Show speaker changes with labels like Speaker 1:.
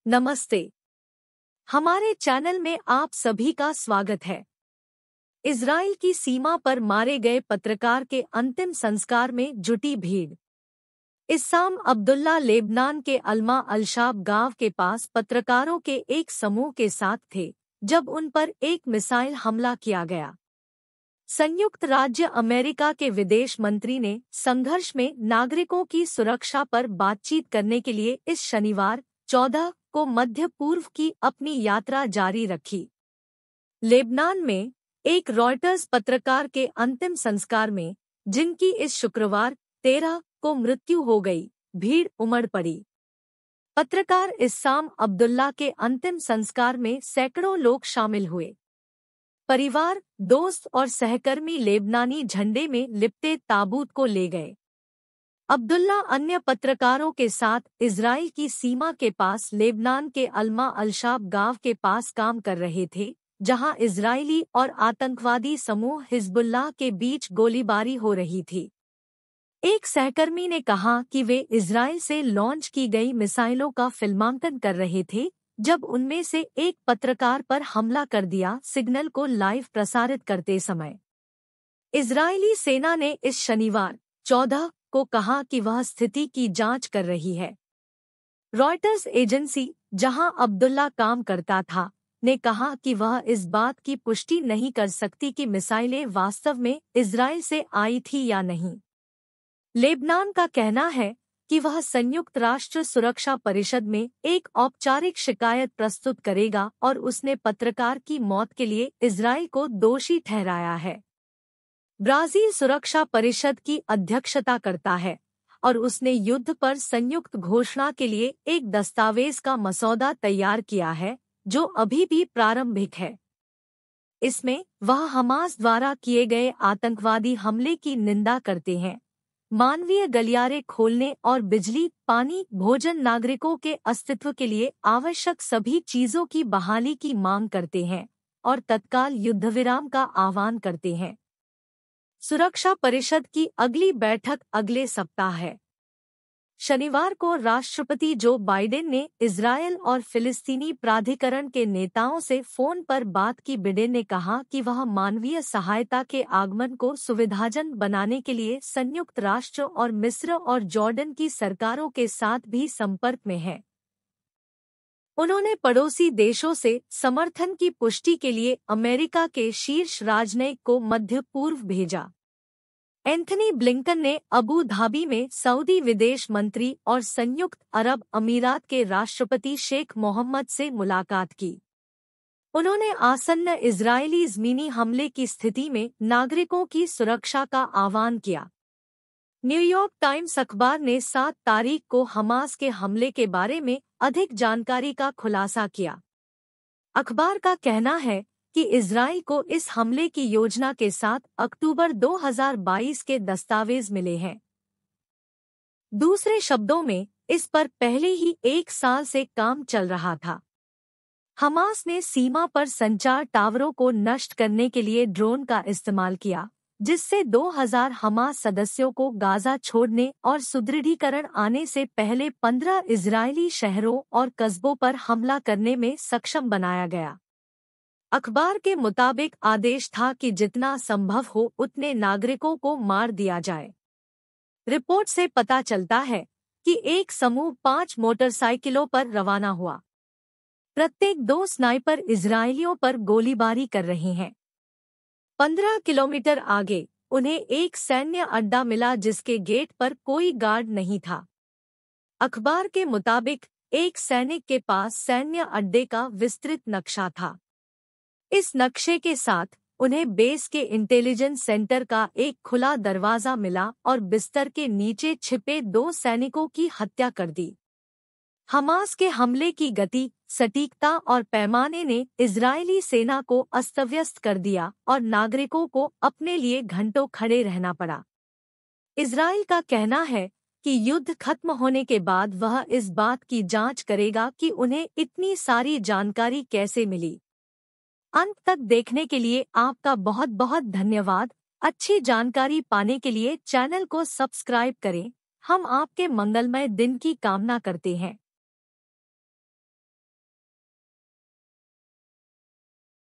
Speaker 1: नमस्ते। हमारे चैनल में आप सभी का स्वागत है। इजराइल की सीमा पर मारे गए पत्रकार के अंतिम संस्कार में जुटी भीड़। इस्साम अब्दुल्ला लेबनान के अल्मा अलशाब गांव के पास पत्रकारों के एक समूह के साथ थे जब उन पर एक मिसाइल हमला किया गया। संयुक्त राज्य अमेरिका के विदेश मंत्री ने संघर्ष में नागरिकों की सुरक्षा पर बातचीत करने के लिए इस शनिवार 14 को मध्य पूर्व की अपनी यात्रा जारी रखी। लेबनान में एक रॉयटर्स पत्रकार के अंतिम संस्कार में, जिनकी इस शुक्रवार 13 को मृत्यु हो गई, भीड़ उमड़ पड़ी। पत्रकार इस्साम अब्दुल्ला के अंतिम संस्कार में सैकड़ों लोग शामिल हुए। परिवार, दोस्त और सहकर्मी लेबनानी झंडे में लिपटे ताबूत को ले गए। अब्दुल्ला अन्य पत्रकारों के साथ इजराइल की सीमा के पास लेबनान के अल्मा अलशाब गांव के पास काम कर रहे थे, जहां इजरायली और आतंकवादी समूह हिजबुल्लाह के बीच गोलीबारी हो रही थी। एक सहकर्मी ने कहा कि वे इजराइल से लॉन्च की गई मिसाइलों का फिल्मांकन कर रहे थे जब उनमें से एक पत्रकार पर हमला कर दिया। सिग्नल को लाइव प्रसारित करते समय इजरायली सेना ने इस शनिवार 14 को कहा कि वह स्थिति की जांच कर रही है। रॉयटर्स एजेंसी, जहां अब्दुल्ला काम करता था, ने कहा कि वह इस बात की पुष्टि नहीं कर सकती कि मिसाइलें वास्तव में इजराइल से आई थी या नहीं। लेबनान का कहना है कि वह संयुक्त राष्ट्र सुरक्षा परिषद में एक औपचारिक शिकायत प्रस्तुत करेगा और उसने पत्रकार की मौत के लिए इजराइल को दोषी ठहराया है। ब्राजील सुरक्षा परिषद की अध्यक्षता करता है और उसने युद्ध पर संयुक्त घोषणा के लिए एक दस्तावेज का मसौदा तैयार किया है, जो अभी भी प्रारंभिक है। इसमें वह हमास द्वारा किए गए आतंकवादी हमले की निंदा करते हैं, मानवीय गलियारे खोलने और बिजली, पानी, भोजन, नागरिकों के अस्तित्व के लिए आवश्यक सभी चीजों की बहाली की मांग करते हैं और तत्काल युद्धविराम का आह्वान करते हैं। सुरक्षा परिषद की अगली बैठक अगले सप्ताह है। शनिवार को राष्ट्रपति जो बाइडेन ने इजरायल और फिलिस्तीनी प्राधिकरण के नेताओं से फोन पर बात की। बिडेन ने कहा कि वह मानवीय सहायता के आगमन को सुविधाजनक बनाने के लिए संयुक्त राष्ट्र और मिस्र और जॉर्डन की सरकारों के साथ भी संपर्क में है। उन्होंने पड़ोसी देशों से समर्थन की पुष्टि के लिए अमेरिका के शीर्ष राजनयिक को मध्य पूर्व भेजा। एंथनी ब्लिंकन ने अबू धाबी में सऊदी विदेश मंत्री और संयुक्त अरब अमीरात के राष्ट्रपति शेख मोहम्मद से मुलाकात की। उन्होंने आसन्न इजरायली ज़मीनी हमले की स्थिति में नागरिकों की सुरक्षा का आह्वान किया। न्यूयॉर्क टाइम्स अखबार ने 7 तारीख को हमास के हमले के बारे में अधिक जानकारी का खुलासा किया। अखबार का कहना है कि इजराइल को इस हमले की योजना के साथ अक्टूबर 2022 के दस्तावेज मिले हैं। दूसरे शब्दों में, इस पर पहले ही 1 साल से काम चल रहा था। हमास ने सीमा पर संचार टावरों को नष्ट करने के लिए ड्रोन का इस्तेमाल किया, जिससे 2000 हमास सदस्यों को गाजा छोड़ने और सुदृढ़ीकरण आने से पहले 15 इजरायली शहरों और कस्बों पर हमला करने में सक्षम बनाया गया। अखबार के मुताबिक आदेश था कि जितना संभव हो उतने नागरिकों को मार दिया जाए। रिपोर्ट से पता चलता है कि एक समूह 5 मोटरसाइकिलों पर रवाना हुआ। प्रत्येक 2 स्नाइपर इजरायलियों पर गोलीबारी कर रहे हैं। 15 किलोमीटर आगे उन्हें एक सैन्य अड्डा मिला जिसके गेट पर कोई गार्ड नहीं था। अखबार के मुताबिक एक सैनिक के पास सैन्य अड्डे का विस्तृत नक्शा था। इस नक्शे के साथ उन्हें बेस के इंटेलिजेंस सेंटर का एक खुला दरवाजा मिला और बिस्तर के नीचे छिपे 2 सैनिकों की हत्या कर दी। हमास के हमले की गति, सटीकता और पैमाने ने इजरायली सेना को अस्तव्यस्त कर दिया और नागरिकों को अपने लिए घंटों खड़े रहना पड़ा। इजराइल का कहना है कि युद्ध खत्म होने के बाद वह इस बात की जांच करेगा कि उन्हें इतनी सारी जानकारी कैसे मिली। अंत तक देखने के लिए आपका बहुत बहुत धन्यवाद। अच्छी जानकारी पाने के लिए चैनल को सब्सक्राइब करें। हम आपके मंगलमय दिन की कामना करते हैं।